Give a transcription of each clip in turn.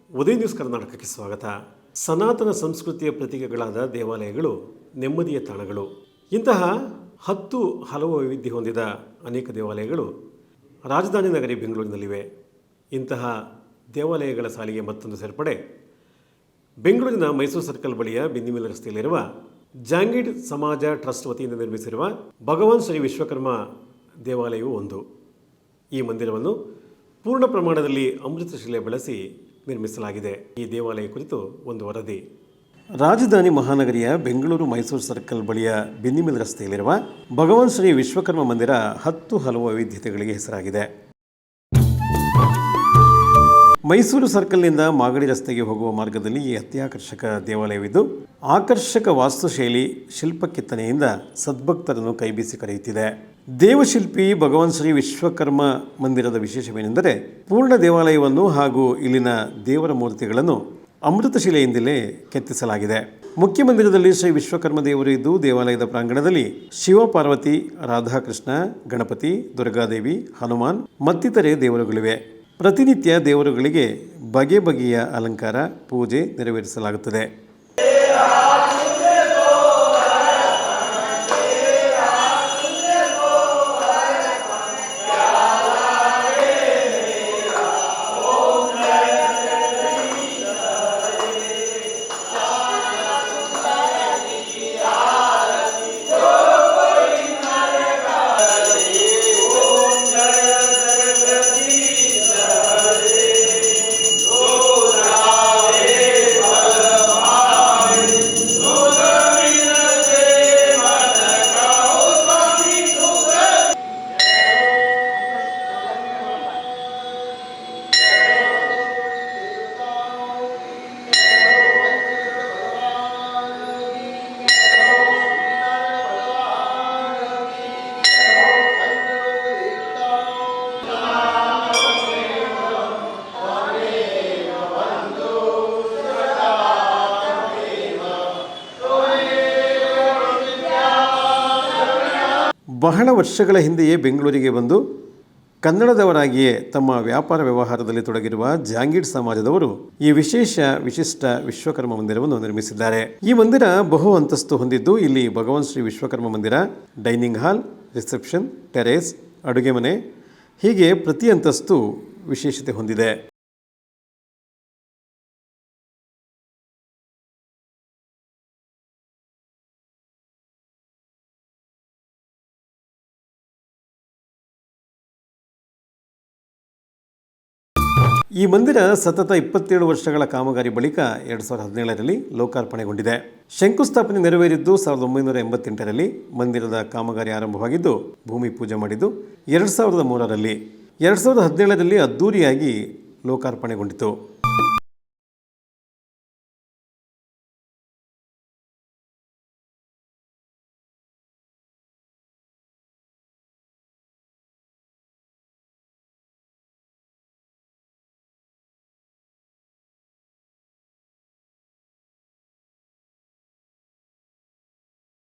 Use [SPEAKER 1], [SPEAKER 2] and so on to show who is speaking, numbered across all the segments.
[SPEAKER 1] ಉದಯ news ಕರ್ನಾಟಕಕ್ಕೆ ಸ್ವಾಗತ. ಸನಾತನ ಸಂಸ್ಕೃತಿಯ ಪ್ರತೀಕಗಳಾದ ದೇವಾಲಯಗಳು ನೆಮ್ಮದಿಯ ತಾಣಗಳು. ಇಂತಹ ಹಲವು ವೈವಿಧ್ಯ ಹೊಂದಿದ ಅನೇಕ ದೇವಾಲಯಗಳು ರಾಜಧಾನಿ ನಗರಿ ಬೆಂಗಳೂರಿನಲ್ಲಿವೆ. ಇಂತಹ ದೇವಾಲಯಗಳ ಸಾಲಿಗೆ ಮತ್ತೊಂದು ಸೇರ್ಪಡೆ ಬೆಂಗಳೂರಿನ ಮೈಸೂರು ಸರ್ಕಲ್ ಬಳಿಯ ಬಿನ್ನಿಮಿಲ್ ರಸ್ತೆಯಲ್ಲಿರುವ ಜಾಂಗೀಡ್ ಸಮಾಜ ಟ್ರಸ್ಟ್ ವತಿಯಿಂದ ನಿರ್ಮಿಸಿರುವ ಭಗವಾನ್ ಶ್ರೀ ವಿಶ್ವಕರ್ಮ ದೇವಾಲಯವು ಒಂದು. ಈ ಮಂದಿರವನ್ನು ಪೂರ್ಣ ಪ್ರಮಾಣದಲ್ಲಿ ಅಮೃತಶಿಲೆ ಬಳಸಿ ನಿರ್ಮಿಸಲಾಗಿದೆ. ಈ ದೇವಾಲಯ ಕುರಿತು ಒಂದು ವರದಿ. ರಾಜಧಾನಿ ಮಹಾನಗರಿಯ ಬೆಂಗಳೂರು ಮೈಸೂರು ಸರ್ಕಲ್ ಬಳಿಯ ಬಿನ್ನಿಮಿಲ್ ರಸ್ತೆಯಲ್ಲಿರುವ ಭಗವಾನ್ ಶ್ರೀ ವಿಶ್ವಕರ್ಮ ಮಂದಿರ ಹಲವು ವೈವಿಧ್ಯತೆಗಳಿಗೆ ಹೆಸರಾಗಿದೆ. ಮೈಸೂರು ಸರ್ಕಲ್ನಿಂದ ಮಾಗಡಿ ರಸ್ತೆಗೆ ಹೋಗುವ ಮಾರ್ಗದಲ್ಲಿ ಈ ಅತ್ಯಾಕರ್ಷಕ ದೇವಾಲಯವಿದ್ದು, ಆಕರ್ಷಕ ವಾಸ್ತುಶೈಲಿ ಶಿಲ್ಪ ಕೆತ್ತನೆಯಿಂದ ಸದ್ಭಕ್ತರನ್ನು ಕೈಬೀಸಿ ಕರೆಯುತ್ತಿದೆ. ದೇವಶಿಲ್ಪಿ ಭಗವಾನ್ ಶ್ರೀ ವಿಶ್ವಕರ್ಮ ಮಂದಿರದ ವಿಶೇಷವೇನೆಂದರೆ, ಪೂರ್ಣ ದೇವಾಲಯವನ್ನು ಹಾಗೂ ಇಲ್ಲಿನ ದೇವರ ಮೂರ್ತಿಗಳನ್ನು ಅಮೃತಶಿಲೆಯಿಂದಲೇ ಕೆತ್ತಿಸಲಾಗಿದೆ. ಮುಖ್ಯ ಮಂದಿರದಲ್ಲಿ ಶ್ರೀ ವಿಶ್ವಕರ್ಮ ದೇವರು ಇದ್ದು, ದೇವಾಲಯದ ಪ್ರಾಂಗಣದಲ್ಲಿ ಶಿವ, ಪಾರ್ವತಿ, ರಾಧಾಕೃಷ್ಣ, ಗಣಪತಿ, ದುರ್ಗಾದೇವಿ, ಹನುಮಾನ್ ಮತ್ತಿತರೆ ದೇವರುಗಳಿವೆ. ಪ್ರತಿನಿತ್ಯ ದೇವರುಗಳಿಗೆ ಬಗೆಯ ಅಲಂಕಾರ, ಪೂಜೆ ನೆರವೇರಿಸಲಾಗುತ್ತದೆ. ಬಹಳ ವರ್ಷಗಳ ಹಿಂದೆಯೇ ಬೆಂಗಳೂರಿಗೆ ಬಂದು ಕನ್ನಡದವರಾಗಿಯೇ ತಮ್ಮ ವ್ಯಾಪಾರ ವ್ಯವಹಾರದಲ್ಲಿ ತೊಡಗಿರುವ ಜಾಂಗೀಡ್ ಸಮಾಜದವರು ಈ ವಿಶಿಷ್ಟ ವಿಶ್ವಕರ್ಮ ಮಂದಿರವನ್ನು ನಿರ್ಮಿಸಿದ್ದಾರೆ. ಈ ಮಂದಿರ ಬಹು ಅಂತಸ್ತು ಹೊಂದಿದ್ದು, ಇಲ್ಲಿ ಭಗವಾನ್ ಶ್ರೀ ವಿಶ್ವಕರ್ಮ ಮಂದಿರ, ಡೈನಿಂಗ್ ಹಾಲ್, ರಿಸೆಪ್ಷನ್, ಟೆರೇಸ್, ಅಡುಗೆ ಮನೆ ಹೀಗೆ ಪ್ರತಿ ಅಂತಸ್ತು ವಿಶೇಷತೆ ಹೊಂದಿದೆ. ಈ ಮಂದಿರ ಸತತ 27 ವರ್ಷಗಳ ಕಾಮಗಾರಿ ಬಳಿಕ 2017ರಲ್ಲಿ ಲೋಕಾರ್ಪಣೆಗೊಂಡಿದೆ. ಶಂಕುಸ್ಥಾಪನೆ ನೆರವೇರಿದ್ದು 1988ರಲ್ಲಿ. ಮಂದಿರದ ಕಾಮಗಾರಿ ಆರಂಭವಾಗಿದ್ದು, ಭೂಮಿ ಪೂಜೆ ಮಾಡಿದ್ದು 2003ರಲ್ಲಿ. 2017ರಲ್ಲಿ ಅದ್ದೂರಿಯಾಗಿ ಲೋಕಾರ್ಪಣೆಗೊಂಡಿತು.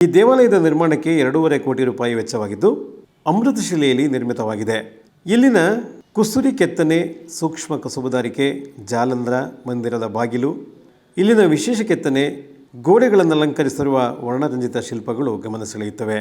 [SPEAKER 1] ಈ ದೇವಾಲಯದ ನಿರ್ಮಾಣಕ್ಕೆ 2.5 ಕೋಟಿ ರೂಪಾಯಿ ವೆಚ್ಚವಾಗಿದ್ದು, ಅಮೃತಶಿಲೆಯಲ್ಲಿ ನಿರ್ಮಿತವಾಗಿದೆ. ಇಲ್ಲಿನ ಕುಸುರಿ ಕೆತ್ತನೆ, ಸೂಕ್ಷ್ಮ ಕಸುಬುದಾರಿಕೆ, ಜಾಲಂಧ್ರ, ಮಂದಿರದ ಬಾಗಿಲು, ಇಲ್ಲಿನ ವಿಶೇಷ ಕೆತ್ತನೆ, ಗೋಡೆಗಳನ್ನು ಅಲಂಕರಿಸಿರುವ ವರ್ಣರಂಜಿತ ಶಿಲ್ಪಗಳು ಗಮನ ಸೆಳೆಯುತ್ತವೆ.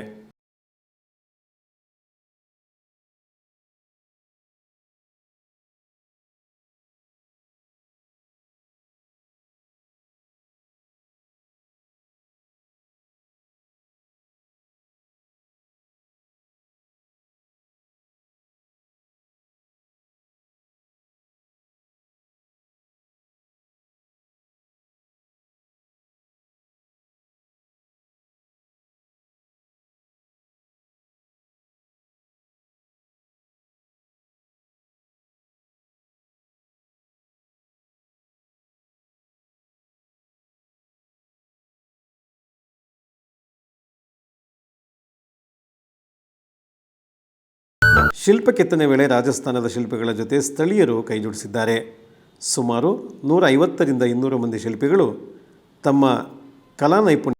[SPEAKER 1] ಶಿಲ್ಪ ಕೆತ್ತನೆ ವೇಳೆ ರಾಜಸ್ಥಾನದ ಶಿಲ್ಪಿಗಳ ಜೊತೆ ಸ್ಥಳೀಯರು ಕೈಜೋಡಿಸಿದ್ದಾರೆ. ಸುಮಾರು 150ರಿಂದ 200 ಮಂದಿ ಶಿಲ್ಪಿಗಳು ತಮ್ಮ ಕಲಾ ನೈಪುಣ್ಯ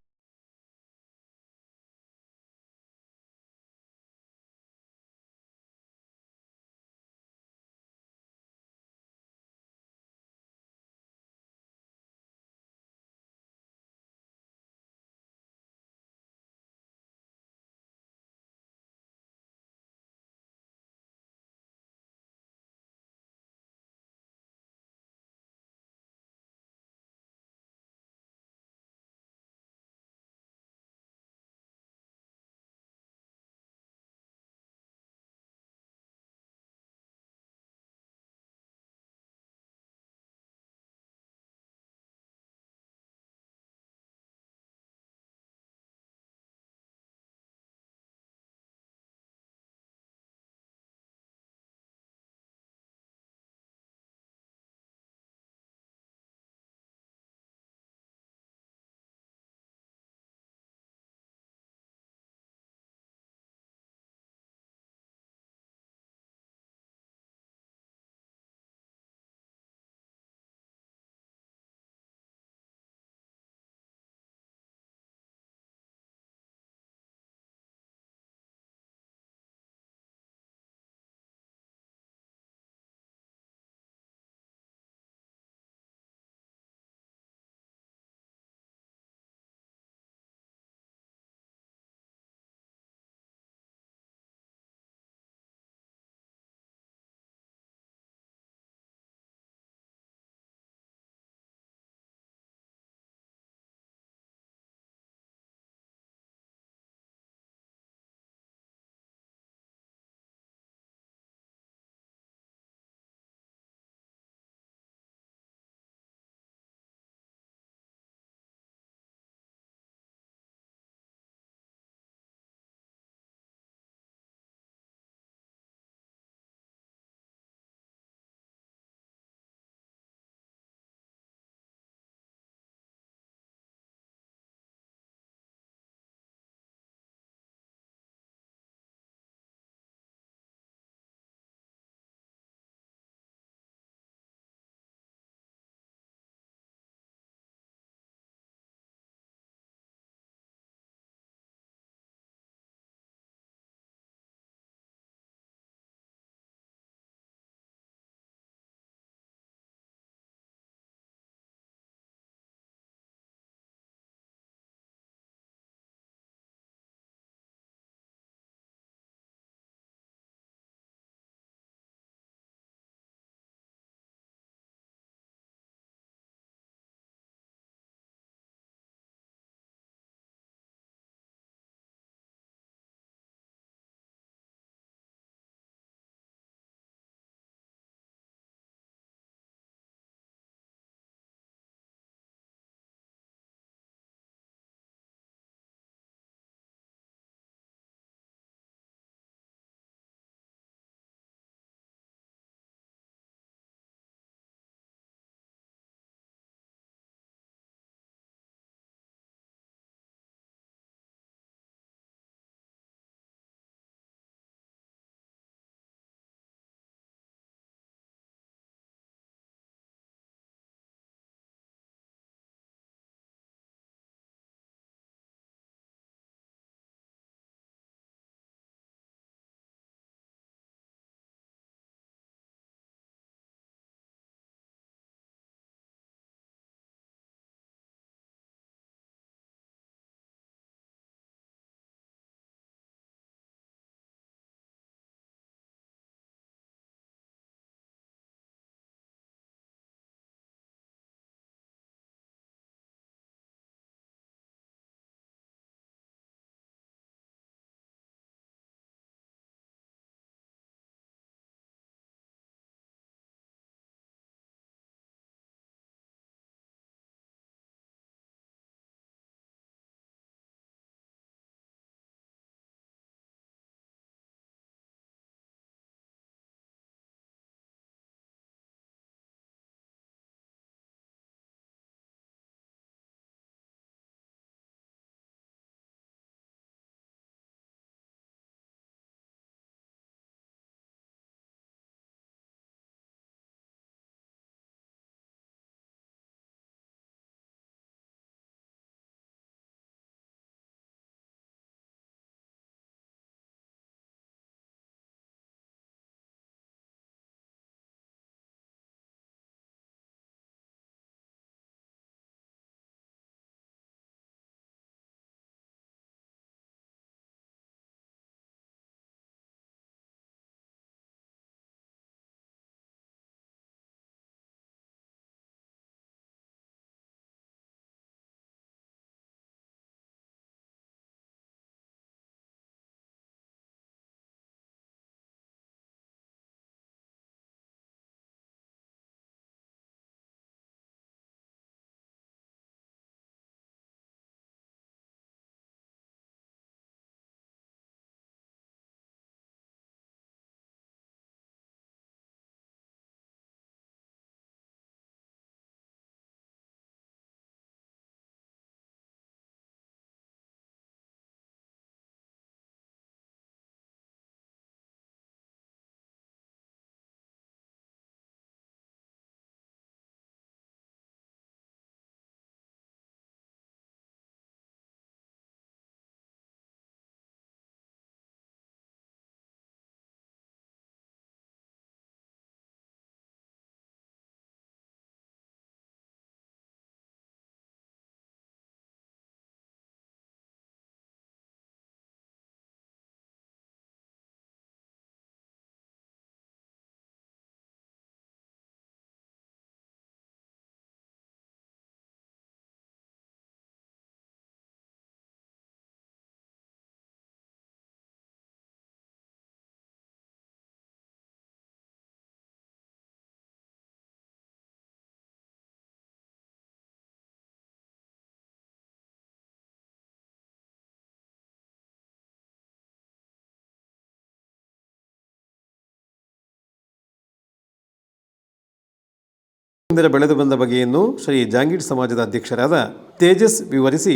[SPEAKER 1] ಮಂದಿರ ಬೆಳೆದು ಬಂದ ಬಗೆಯನ್ನು ಶ್ರೀ ಜಾಂಗೀಡ್ ಸಮಾಜದ ಅಧ್ಯಕ್ಷರಾದ ತೇಜಸ್ ವಿವರಿಸಿ,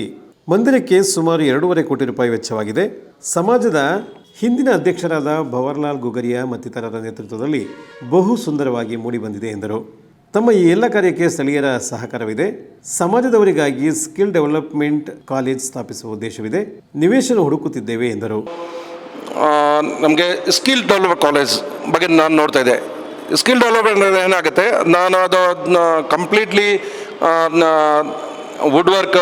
[SPEAKER 1] ಮಂದಿರಕ್ಕೆ ಸುಮಾರು 2.5 ಕೋಟಿ ರೂಪಾಯಿ ವೆಚ್ಚವಾಗಿದೆ. ಸಮಾಜದ ಹಿಂದಿನ ಅಧ್ಯಕ್ಷರಾದ ಭವರ್ಲಾಲ್ ಗುಗರಿಯಾ ಮತ್ತಿತರರ ನೇತೃತ್ವದಲ್ಲಿ ಬಹು ಸುಂದರವಾಗಿ ಮೂಡಿಬಂದಿದೆ ಎಂದರು. ತಮ್ಮ ಈ ಎಲ್ಲ ಕಾರ್ಯಕ್ಕೆ ಸ್ಥಳೀಯರ ಸಹಕಾರವಿದೆ. ಸಮಾಜದವರಿಗಾಗಿ ಸ್ಕಿಲ್ ಡೆವಲಪ್ಮೆಂಟ್ ಕಾಲೇಜ್ ಸ್ಥಾಪಿಸುವ ಉದ್ದೇಶವಿದೆ. ನಿವೇಶನ ಹುಡುಕುತ್ತಿದ್ದೇವೆ ಎಂದರು.
[SPEAKER 2] ನಮಗೆ ಸ್ಕಿಲ್ ಡೆವಲಪ್ಮೆಂಟ್ ಕಾಲೇಜ್ ಬಗ್ಗೆ ನಾನು ನೋಡ್ತಾ ಇದ್ದೆ. ಸ್ಕಿಲ್ ಡೆವಲಪ್ಮೆಂಟ್ ಏನಾಗುತ್ತೆ, ನಾನು ಅದು completely wood work,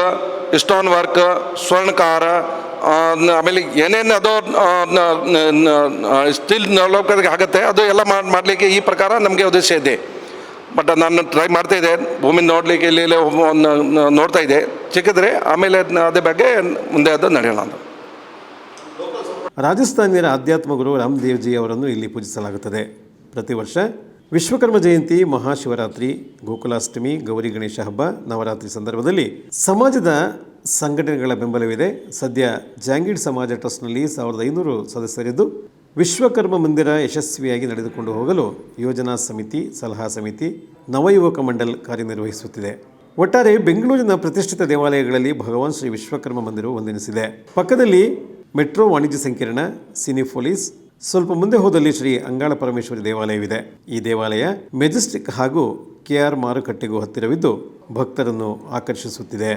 [SPEAKER 2] stone work, ಸ್ವರ್ಣಕಾರ, ಆಮೇಲೆ ಏನೇನು ಅದು ಸ್ಕಿಲ್ ಡೆವಲಪ್ಮೆಂಟ್ ಆಗುತ್ತೆ ಅದು ಎಲ್ಲ ಮಾಡಲಿಕ್ಕೆ ಈ ಪ್ರಕಾರ ನಮಗೆ ಉದ್ದೇಶ ಇದೆ. ಬಟ್ ನಾನು ಟ್ರೈ ಮಾಡ್ತಾ ಇದ್ದೆ, ಭೂಮಿ ನೋಡಲಿಕ್ಕೆ ಇಲ್ಲಿ ನೋಡ್ತಾ ಇದ್ದೆ. ಸಿಕ್ಕಿದ್ರೆ ಆಮೇಲೆ ಅದೇ ಬಗ್ಗೆ ಮುಂದೆ ಅದು ನಡೆಯೋಣ ಅಂತ.
[SPEAKER 1] ರಾಜಸ್ಥಾನಿಯರ ಆಧ್ಯಾತ್ಮ ಗುರು ರಾಮದೇವ್ಜಿ ಅವರನ್ನು ಇಲ್ಲಿ ಪೂಜಿಸಲಾಗುತ್ತದೆ. ಪ್ರತಿ ವರ್ಷ ವಿಶ್ವಕರ್ಮ ಜಯಂತಿ, ಮಹಾಶಿವರಾತ್ರಿ, ಗೋಕುಲಾಷ್ಟಮಿ, ಗೌರಿ ಗಣೇಶ ಹಬ್ಬ, ನವರಾತ್ರಿ ಸಂದರ್ಭದಲ್ಲಿ ಸಮಾಜದ ಸಂಘಟನೆಗಳ ಬೆಂಬಲವಿದೆ. ಸದ್ಯ ಜಾಂಗೀಡ್ ಸಮಾಜ ಟ್ರಸ್ಟ್ನಲ್ಲಿ 1500 ಸದಸ್ಯರಿದ್ದು ವಿಶ್ವಕರ್ಮ ಮಂದಿರ ಯಶಸ್ವಿಯಾಗಿ ನಡೆದುಕೊಂಡು ಹೋಗಲು ಯೋಜನಾ ಸಮಿತಿ, ಸಲಹಾ ಸಮಿತಿ, ನವಯುವಕ ಮಂಡಲ್ ಕಾರ್ಯನಿರ್ವಹಿಸುತ್ತಿದೆ. ಒಟ್ಟಾರೆ ಬೆಂಗಳೂರಿನ ಪ್ರತಿಷ್ಠಿತ ದೇವಾಲಯಗಳಲ್ಲಿ ಭಗವಾನ್ ಶ್ರೀ ವಿಶ್ವಕರ್ಮ ಮಂದಿರವು ಒಂದೆನಿಸಿದೆ. ಪಕ್ಕದಲ್ಲಿ ಮೆಟ್ರೋ ವಾಣಿಜ್ಯ ಸಂಕೀರ್ಣ, ಸಿನಿಫೋಲಿಸ್, ಸ್ವಲ್ಪ ಮುಂದೆ ಹೋದಲ್ಲಿ ಶ್ರೀ ಅಂಗಾಳ ಪರಮೇಶ್ವರಿ ದೇವಾಲಯವಿದೆ. ಈ ದೇವಾಲಯ ಮೆಜೆಸ್ಟಿಕ್ ಹಾಗೂ KR ಮಾರುಕಟ್ಟೆಗೂ ಹತ್ತಿರವಿದ್ದು ಭಕ್ತರನ್ನು ಆಕರ್ಷಿಸುತ್ತಿದೆ.